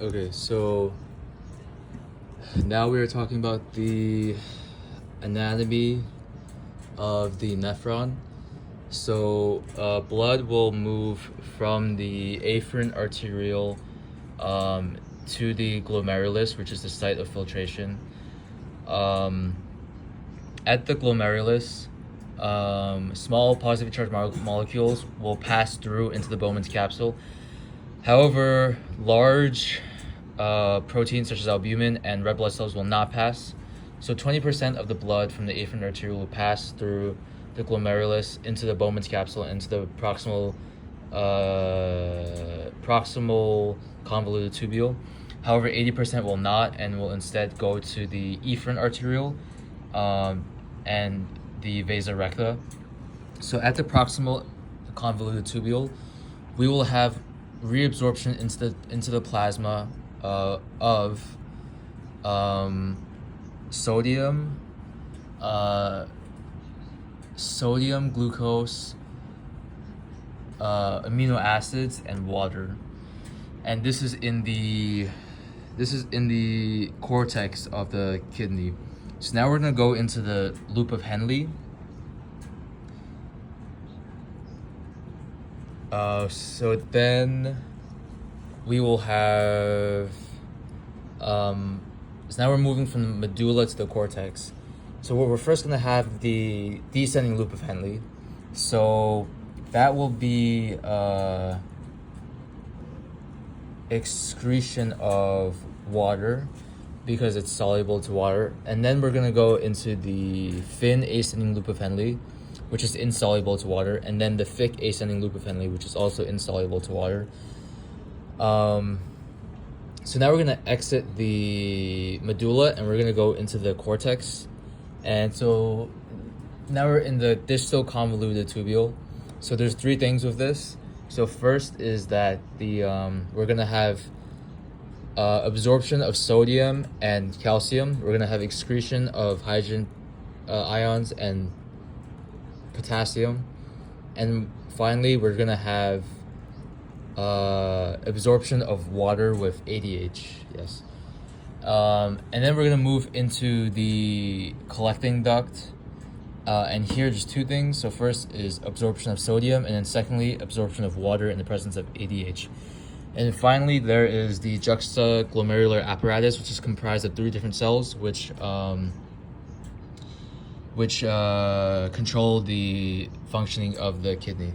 Okay, so now we are talking about the anatomy of the nephron. So blood will move from the afferent arteriole to the glomerulus, which is the site of filtration. At the glomerulus, small positively charged molecules will pass through into the Bowman's capsule. However, large proteins such as albumin and red blood cells will not pass. So 20% of the blood from the afferent arteriole will pass through the glomerulus into the Bowman's capsule, into the proximal convoluted tubule. However, 80% will not and will instead go to the efferent arteriole and the vasa recta. So at the proximal convoluted tubule, we will have reabsorption into the plasma of sodium, glucose, amino acids, and water. And this is in the cortex of the kidney. So now we're gonna go into the loop of Henle. So then we will have so now we're moving from the medulla to the cortex. So we're first going to have the descending loop of Henle. So that will be excretion of water because it's soluble to water. And then we're going to go into the thin ascending loop of Henle, which is insoluble to water, and then the thick ascending loop of Henle, which is also insoluble to water. So now we're going to exit the medulla and we're going to go into the cortex. And so now we're in the distal convoluted tubule. So there's three things with this. So first is that we're going to have absorption of sodium and calcium. We're going to have excretion of hydrogen ions and potassium. And finally, we're going to have absorption of water with ADH. Yes. And then we're going to move into the collecting duct. And here, just two things. So first is absorption of sodium, and then secondly, absorption of water in the presence of ADH. And finally, there is the juxtaglomerular apparatus, which is comprised of three different cells, which control the functioning of the kidney.